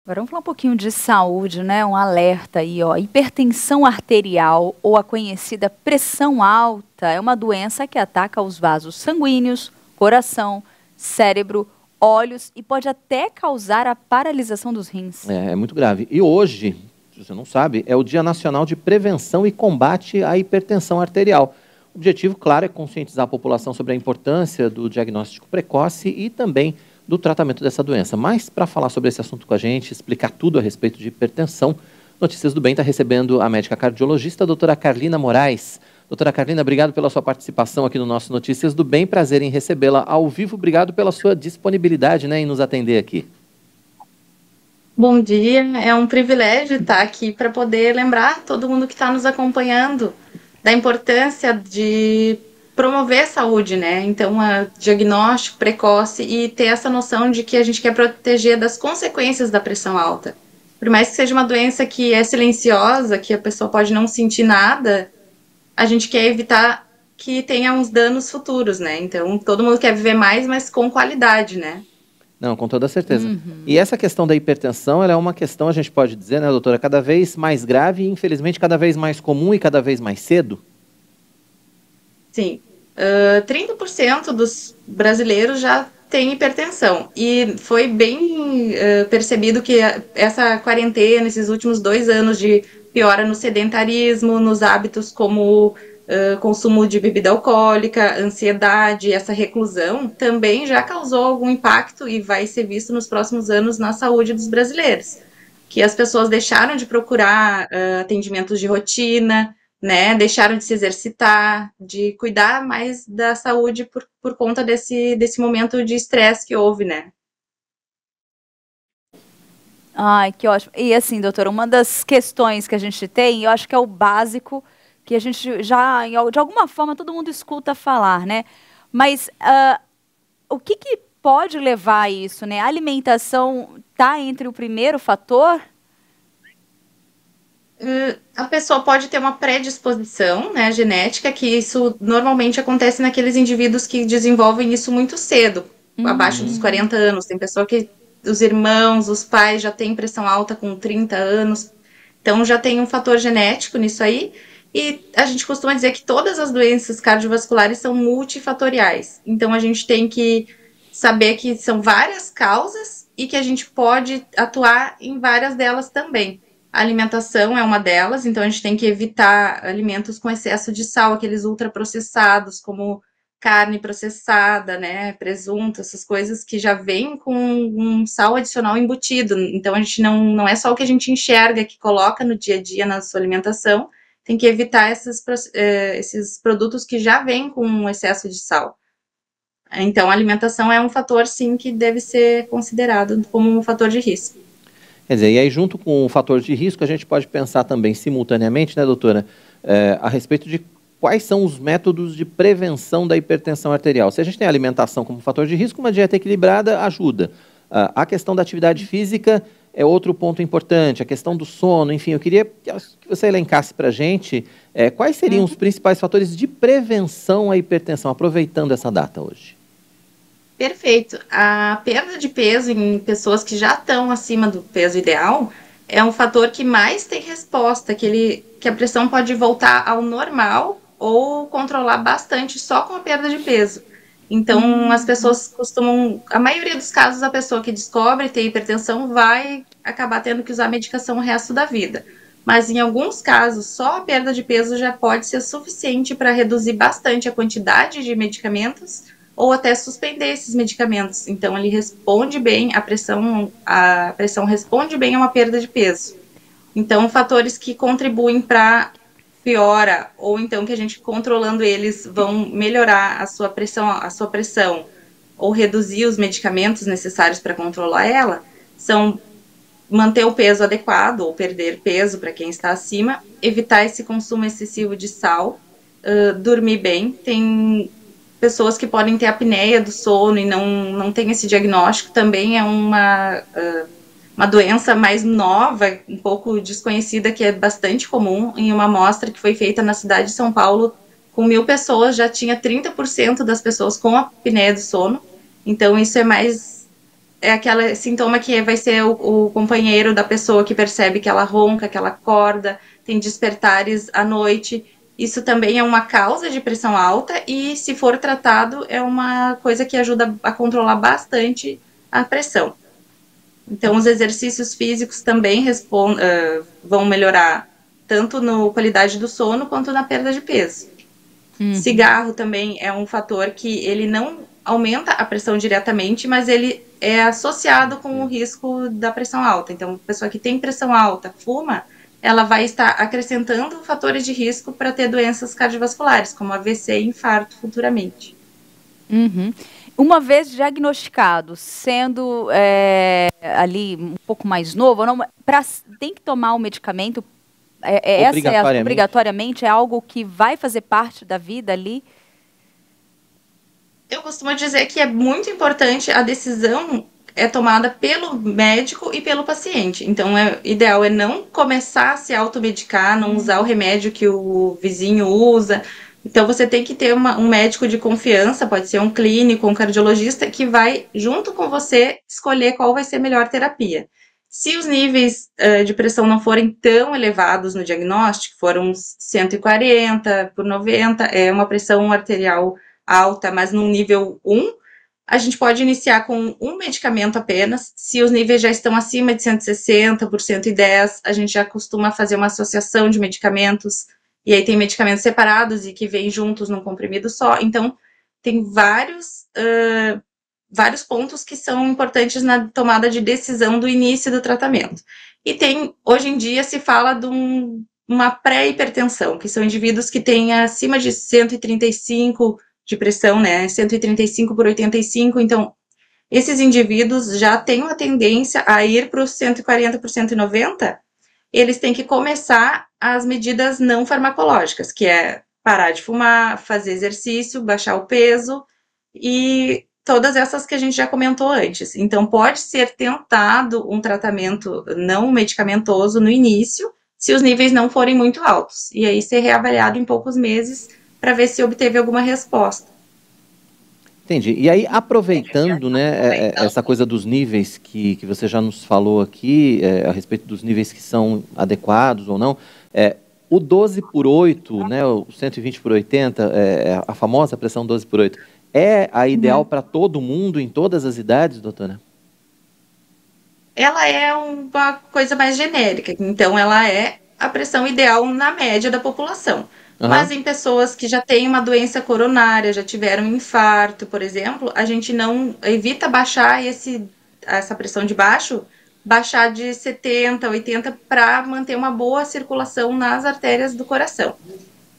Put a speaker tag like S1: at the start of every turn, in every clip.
S1: Agora vamos falar um pouquinho de saúde, né? Um alerta aí, ó. Hipertensão arterial, ou a conhecida pressão alta, é uma doença que ataca os vasos sanguíneos, coração, cérebro, olhos e pode até causar a paralisação dos rins.
S2: É muito grave. E hoje, se você não sabe, é o Dia Nacional de Prevenção e Combate à Hipertensão Arterial. O objetivo, claro, é conscientizar a população sobre a importância do diagnóstico precoce e também do tratamento dessa doença. Mas, para falar sobre esse assunto com a gente, explicar tudo a respeito de hipertensão, Notícias do Bem está recebendo a médica cardiologista, a doutora Carlina Moraes. Doutora Carlina, obrigado pela sua participação aqui no nosso Notícias do Bem. Prazer em recebê-la ao vivo. Obrigado pela sua disponibilidade, em nos atender aqui.
S3: Bom dia, é um privilégio estar aqui para poder lembrar todo mundo que está nos acompanhando da importância de promover a saúde, né? Então, diagnóstico precoce e ter essa noção de que a gente quer proteger das consequências da pressão alta. Por mais que seja uma doença que é silenciosa, que a pessoa pode não sentir nada, a gente quer evitar que tenha uns danos futuros, né? Então, todo mundo quer viver mais, mas com qualidade, né?
S2: Não, com toda certeza. E essa questão da hipertensão, ela é uma questão, a gente pode dizer, né, doutora, cada vez mais grave e, infelizmente, cada vez mais comum e cada vez mais cedo?
S3: Sim. 30% dos brasileiros já têm hipertensão. E foi bem percebido que essa quarentena, esses últimos 2 anos de piora no sedentarismo, nos hábitos como consumo de bebida alcoólica, ansiedade, essa reclusão, também já causou algum impacto e vai ser visto nos próximos anos na saúde dos brasileiros. Que as pessoas deixaram de procurar atendimentos de rotina, né, deixaram de se exercitar, de cuidar mais da saúde por conta desse momento de estresse que houve, né?
S1: Ai, que ótimo. E assim, doutora, uma das questões que a gente tem, eu acho que é o básico, que a gente já, de alguma forma, todo mundo escuta falar, né? Mas o que pode levar a isso, né? A alimentação está entre o primeiro fator?
S3: A pessoa pode ter uma predisposição, né, genética, que isso normalmente acontece naqueles indivíduos que desenvolvem isso muito cedo, abaixo dos 40 anos. Tem pessoa que os irmãos, os pais já têm pressão alta com 30 anos, então já tem um fator genético nisso aí. E a gente costuma dizer que todas as doenças cardiovasculares são multifatoriais. Então a gente tem que saber que são várias causas e que a gente pode atuar em várias delas também. A alimentação é uma delas, então a gente tem que evitar alimentos com excesso de sal, aqueles ultraprocessados, como carne processada, né, presunto, essas coisas que já vêm com um sal adicional embutido. Então a gente não é só o que a gente enxerga, que coloca no dia a dia na sua alimentação, tem que evitar esses produtos que já vêm com um excesso de sal. Então a alimentação é um fator, sim, que deve ser considerado como um fator de risco.
S2: Quer dizer, e aí junto com o fator de risco, a gente pode pensar também simultaneamente, né, doutora, a respeito de quais são os métodos de prevenção da hipertensão arterial. Se a gente tem a alimentação como fator de risco, uma dieta equilibrada ajuda. A questão da atividade física é outro ponto importante, a questão do sono, enfim, eu queria que você elencasse para a gente quais seriam os principais fatores de prevenção à hipertensão, aproveitando essa data hoje.
S3: Perfeito. A perda de peso em pessoas que já estão acima do peso ideal é um fator que mais tem resposta, que a pressão pode voltar ao normal ou controlar bastante só com a perda de peso. Então, as pessoas costumam, a maioria dos casos, a pessoa que descobre ter hipertensão vai acabar tendo que usar medicação o resto da vida. Mas em alguns casos, só a perda de peso já pode ser suficiente para reduzir bastante a quantidade de medicamentos ou até suspender esses medicamentos. Então, ele responde bem, a pressão responde bem a uma perda de peso. Então, fatores que contribuem para piora, ou então que a gente controlando eles vão melhorar a sua pressão, ou reduzir os medicamentos necessários para controlar ela, são manter o peso adequado, ou perder peso para quem está acima, evitar esse consumo excessivo de sal, dormir bem. Tem pessoas que podem ter apneia do sono e não tem esse diagnóstico, também é uma doença mais nova, um pouco desconhecida, que é bastante comum. Em uma amostra que foi feita na cidade de São Paulo, com 1.000 pessoas, já tinha 30% das pessoas com apneia do sono. Então, isso é mais é aquele sintoma que vai ser o companheiro da pessoa que percebe que ela ronca, que ela acorda, tem despertares à noite. Isso também é uma causa de pressão alta e, se for tratado, é uma coisa que ajuda a controlar bastante a pressão. Então, os exercícios físicos também vão melhorar tanto na qualidade do sono quanto na perda de peso. Cigarro também é um fator que ele não aumenta a pressão diretamente, mas ele é associado com o risco da pressão alta. Então, a pessoa que tem pressão alta, fuma, ela vai estar acrescentando fatores de risco para ter doenças cardiovasculares, como AVC e infarto futuramente.
S1: Uma vez diagnosticado, sendo ali um pouco mais novo, tem que tomar o medicamento? Obrigatoriamente é algo que vai fazer parte da vida ali?
S3: Eu costumo dizer que é muito importante, a decisão é tomada pelo médico e pelo paciente. Então, o ideal é não começar a se automedicar, não usar o remédio que o vizinho usa. Então, você tem que ter um médico de confiança, pode ser um clínico, um cardiologista, que vai, junto com você, escolher qual vai ser a melhor terapia. Se os níveis de pressão não forem tão elevados no diagnóstico, foram 140/90, é uma pressão arterial alta, mas no nível 1, a gente pode iniciar com um medicamento apenas. Se os níveis já estão acima de 160/110, a gente já costuma fazer uma associação de medicamentos, e aí tem medicamentos separados e que vêm juntos num comprimido só. Então, tem vários pontos que são importantes na tomada de decisão do início do tratamento. E hoje em dia, se fala de uma pré-hipertensão, que são indivíduos que têm acima de 135 de pressão, né, 135/85, então, esses indivíduos já têm uma tendência a ir para os 140/190, eles têm que começar as medidas não farmacológicas, que é parar de fumar, fazer exercício, baixar o peso, e todas essas que a gente já comentou antes. Então, pode ser tentado um tratamento não medicamentoso no início, se os níveis não forem muito altos, e aí ser reavaliado em poucos meses, para ver se obteve alguma resposta.
S2: Entendi. E aí, aproveitando, né, essa coisa dos níveis que você já nos falou aqui, a respeito dos níveis que são adequados ou não, o 12/8, né, o 120/80, a famosa pressão 12/8, é a ideal para todo mundo, em todas as idades, doutora?
S3: Ela é uma coisa mais genérica, então ela é a pressão ideal na média da população. Mas em pessoas que já têm uma doença coronária, já tiveram um infarto, por exemplo, a gente não evita baixar essa pressão de baixo, baixar de 70, 80 para manter uma boa circulação nas artérias do coração.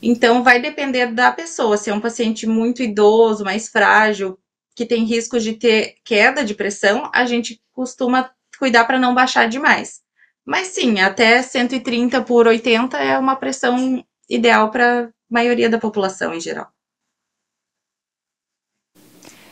S3: Então, vai depender da pessoa. Se é um paciente muito idoso, mais frágil, que tem risco de ter queda de pressão, a gente costuma cuidar para não baixar demais. Mas sim, até 130/80 é uma pressão ideal para a maioria da população em geral.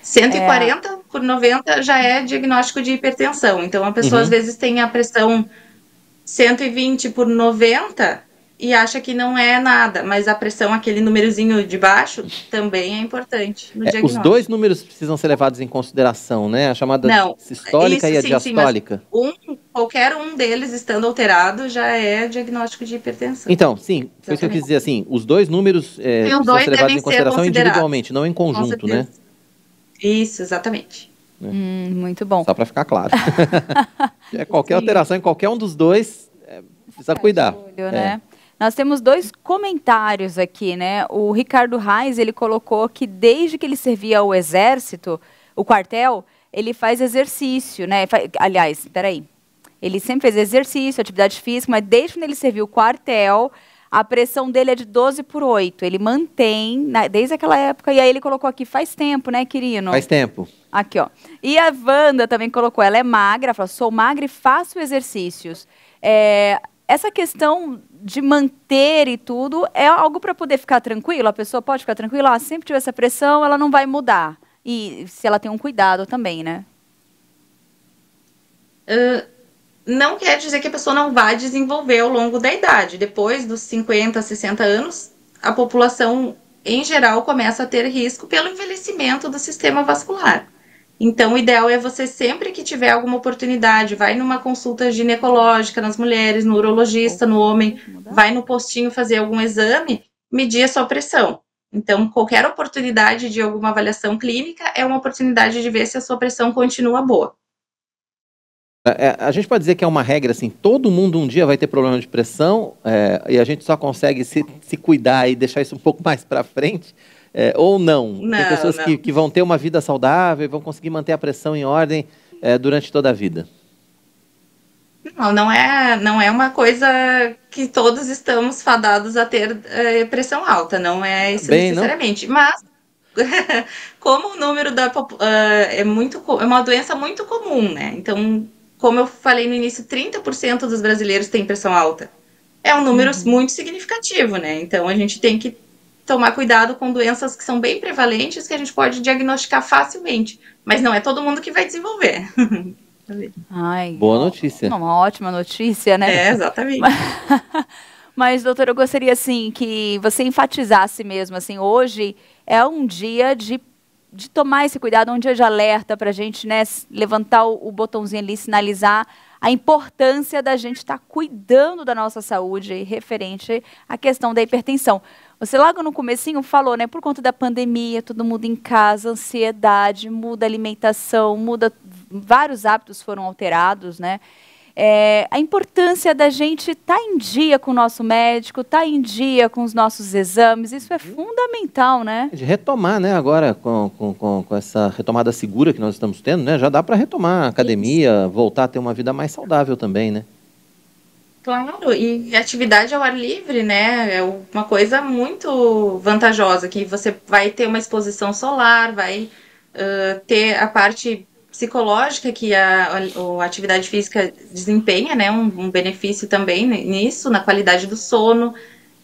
S3: 140/90 já é diagnóstico de hipertensão. Então, a pessoa às vezes tem a pressão 120/90 e acha que não é nada, mas a pressão, aquele númerozinho de baixo, também é importante no diagnóstico.
S2: Os dois números precisam ser levados em consideração, né? A chamada sistólica e a diastólica.
S3: Qualquer um deles estando alterado já é diagnóstico de hipertensão.
S2: Então, sim, foi isso que eu quis dizer, assim, os dois números precisam ser levados em consideração individualmente, não em conjunto, né?
S3: Isso, exatamente.
S1: Muito bom.
S2: Só para ficar claro. Qualquer alteração em qualquer um dos dois, precisa cuidar.
S1: Olho, né? Nós temos dois comentários aqui, né? O Ricardo Reis, ele colocou que desde que ele servia ao exército, o quartel, ele faz exercício, né? Aliás, peraí. Ele sempre fez exercício, atividade física, mas desde que ele serviu o quartel, a pressão dele é de 12/8. Ele mantém, desde aquela época, e aí ele colocou aqui, faz tempo, né, Quirino?
S2: Faz tempo.
S1: Aqui, ó. E a Wanda também colocou, ela é magra, falou, sou magra e faço exercícios. Essa questão de manter e tudo, é algo para poder ficar tranquilo? A pessoa pode ficar tranquila? Sempre tiver essa pressão, ela não vai mudar. E se ela tem um cuidado também, né?
S3: Não quer dizer que a pessoa não vai desenvolver ao longo da idade. Depois dos 50, 60 anos, a população, em geral, começa a ter risco pelo envelhecimento do sistema vascular. Então, o ideal é você, sempre que tiver alguma oportunidade, vai numa consulta ginecológica nas mulheres, no urologista, no homem, vai no postinho fazer algum exame, medir a sua pressão. Então, qualquer oportunidade de alguma avaliação clínica é uma oportunidade de ver se a sua pressão continua boa.
S2: A gente pode dizer que é uma regra, assim, todo mundo um dia vai ter problema de pressão, e a gente só consegue se cuidar e deixar isso um pouco mais para frente, ou não? Tem pessoas que vão ter uma vida saudável e vão conseguir manter a pressão em ordem durante toda a vida.
S3: Não é uma coisa que todos estamos fadados a ter pressão alta, não é isso necessariamente. Não? Mas, como o número é uma doença muito comum, né? Então, como eu falei no início, 30% dos brasileiros têm pressão alta. É um número muito significativo, né? Então, a gente tem que tomar cuidado com doenças que são bem prevalentes, que a gente pode diagnosticar facilmente. Mas não é todo mundo que vai desenvolver.
S1: Ai,
S2: boa notícia.
S1: Uma ótima notícia, né?
S3: Exatamente.
S1: Mas, doutora, eu gostaria, assim, que você enfatizasse mesmo, assim, hoje é um dia de tomar esse cuidado, um dia de alerta para a gente, né, levantar o botãozinho ali, sinalizar a importância da gente estar cuidando da nossa saúde referente à questão da hipertensão. Você logo no comecinho falou, né, por conta da pandemia, todo mundo em casa, ansiedade, muda a alimentação, vários hábitos foram alterados, né? A importância da gente estar em dia com o nosso médico, estar em dia com os nossos exames, isso é fundamental, né?
S2: De retomar, né, agora com essa retomada segura que nós estamos tendo, né, já dá para retomar a academia, voltar a ter uma vida mais saudável também, né?
S3: Claro, e atividade ao ar livre, né, é uma coisa muito vantajosa, que você vai ter uma exposição solar, vai ter a parte psicológica que a atividade física desempenha, né, um benefício também nisso, na qualidade do sono.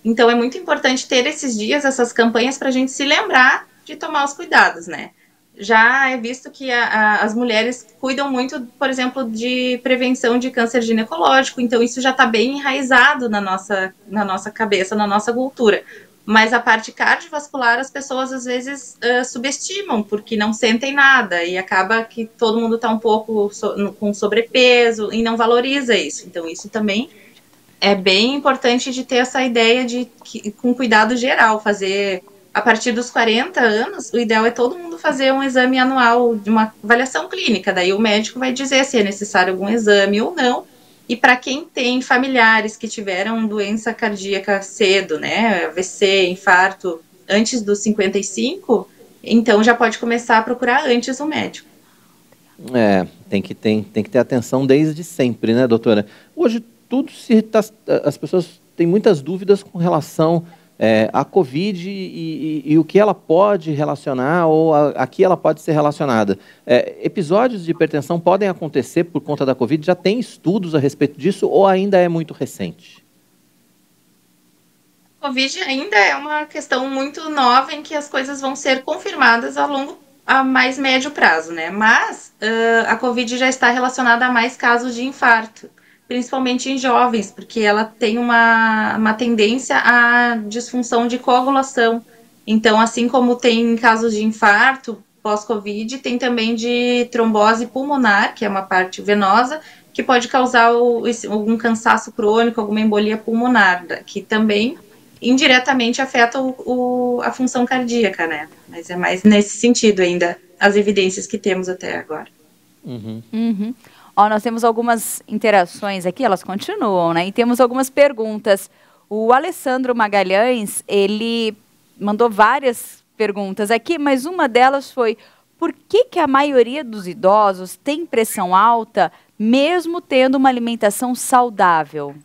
S3: Então é muito importante ter esses dias, essas campanhas, para a gente se lembrar de tomar os cuidados, né. Já é visto que as mulheres cuidam muito, por exemplo, de prevenção de câncer ginecológico, então isso já está bem enraizado na nossa cabeça, na nossa cultura. Mas a parte cardiovascular as pessoas às vezes subestimam, porque não sentem nada, e acaba que todo mundo está um pouco com sobrepeso e não valoriza isso. Então isso também é bem importante de ter essa ideia com cuidado geral, fazer a partir dos 40 anos, o ideal é todo mundo fazer um exame anual, de uma avaliação clínica, daí o médico vai dizer se é necessário algum exame ou não. E para quem tem familiares que tiveram doença cardíaca cedo, né, AVC, infarto, antes dos 55, então já pode começar a procurar antes o médico.
S2: Tem que ter atenção desde sempre, né, doutora? Hoje as pessoas têm muitas dúvidas com relação à Covid e o que ela pode relacionar ou a que ela pode ser relacionada. Episódios de hipertensão podem acontecer por conta da Covid? Já tem estudos a respeito disso ou ainda é muito recente?
S3: A Covid ainda é uma questão muito nova em que as coisas vão ser confirmadas a mais médio prazo, né? Mas a Covid já está relacionada a mais casos de infarto, principalmente em jovens, porque ela tem uma tendência à disfunção de coagulação. Então, assim como tem casos de infarto pós-Covid, tem também de trombose pulmonar, que é uma parte venosa, que pode causar algum cansaço crônico, alguma embolia pulmonar, que também indiretamente afeta a função cardíaca, né? Mas é mais nesse sentido ainda, as evidências que temos até agora.
S1: Nós temos algumas interações aqui, elas continuam, né? E temos algumas perguntas. O Alessandro Magalhães, ele mandou várias perguntas aqui, mas uma delas foi: por que a maioria dos idosos tem pressão alta, mesmo tendo uma alimentação saudável?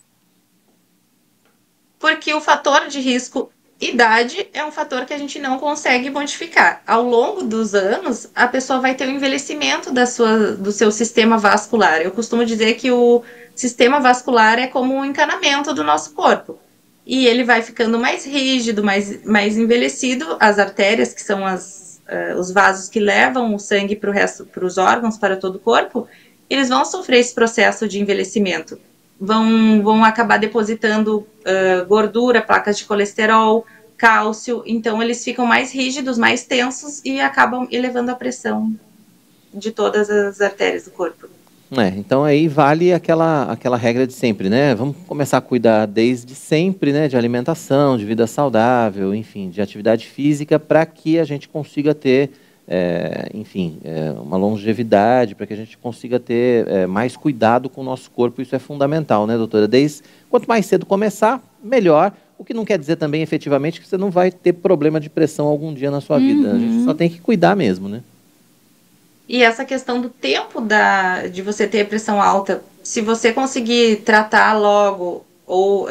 S3: Porque o fator de risco idade é um fator que a gente não consegue modificar. Ao longo dos anos, a pessoa vai ter o envelhecimento do seu sistema vascular. Eu costumo dizer que o sistema vascular é como um encanamento do nosso corpo. E ele vai ficando mais rígido, mais envelhecido. As artérias, que são os vasos que levam o sangue para os órgãos, para todo o corpo, eles vão sofrer esse processo de envelhecimento. Vão acabar depositando gordura, placas de colesterol, cálcio, então eles ficam mais rígidos, mais tensos e acabam elevando a pressão. de todas as artérias do corpo.
S2: Então aí vale aquela regra de sempre, né? Vamos começar a cuidar desde sempre, né? De alimentação, de vida saudável, enfim, de atividade física, para que a gente consiga ter, uma longevidade, para que a gente consiga ter mais cuidado com o nosso corpo. Isso é fundamental, né, doutora? Quanto mais cedo começar, melhor. O que não quer dizer também, efetivamente, que você não vai ter problema de pressão algum dia na sua vida. A gente só tem que cuidar mesmo, né?
S3: E essa questão do tempo de você ter pressão alta, se você conseguir tratar logo ou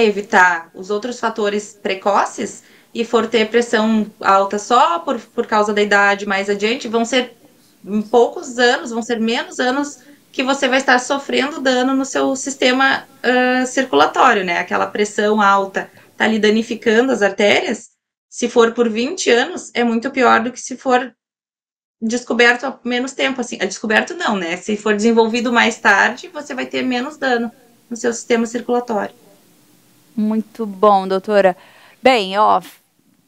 S3: evitar os outros fatores precoces e for ter pressão alta só por causa da idade mais adiante, vão ser poucos anos, vão ser menos anos que você vai estar sofrendo dano no seu sistema circulatório, né? Aquela pressão alta está ali danificando as artérias. Se for por 20 anos, é muito pior do que se for descoberto há menos tempo, assim. Descoberto não, né? Se for desenvolvido mais tarde, você vai ter menos dano no seu sistema circulatório.
S1: Muito bom, doutora. Bem,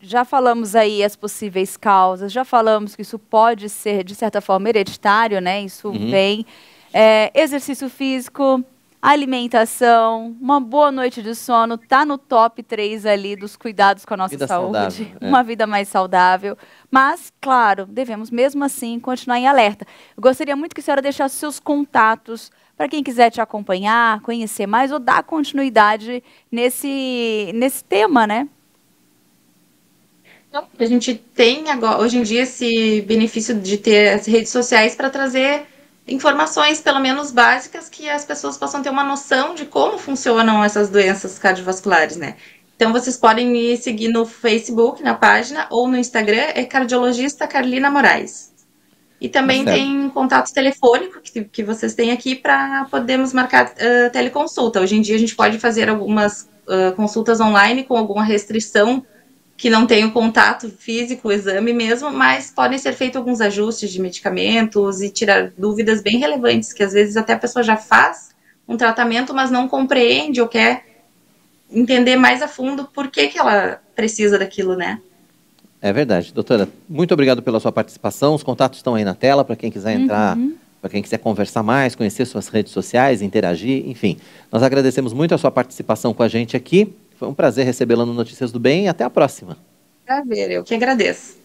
S1: já falamos aí as possíveis causas, já falamos que isso pode ser, de certa forma, hereditário, né? Isso vem. Exercício físico, alimentação, uma boa noite de sono, tá no top 3 ali dos cuidados com a nossa saúde.
S2: Saudável,
S1: uma vida mais saudável. Mas, claro, devemos mesmo assim continuar em alerta. Eu gostaria muito que a senhora deixasse seus contatos para quem quiser te acompanhar, conhecer mais ou dar continuidade nesse tema, né?
S3: A gente tem agora, hoje em dia, esse benefício de ter as redes sociais para trazer informações, pelo menos básicas, que as pessoas possam ter uma noção de como funcionam essas doenças cardiovasculares, né? Então, vocês podem me seguir no Facebook, na página, ou no Instagram, é cardiologista Carlina Moraes. E também tem contato telefônico que vocês têm aqui para podermos marcar teleconsulta. Hoje em dia, a gente pode fazer algumas consultas online com alguma restrição que não tem o contato físico, o exame mesmo, mas podem ser feitos alguns ajustes de medicamentos e tirar dúvidas bem relevantes, que às vezes até a pessoa já faz um tratamento, mas não compreende ou quer entender mais a fundo por que ela precisa daquilo, né?
S2: É verdade. Doutora, muito obrigado pela sua participação. Os contatos estão aí na tela para quem quiser entrar, para quem quiser conversar mais, conhecer suas redes sociais, interagir, enfim. Nós agradecemos muito a sua participação com a gente aqui. Foi um prazer recebê-la no Notícias do Bem e até a próxima.
S3: Prazer, eu que agradeço.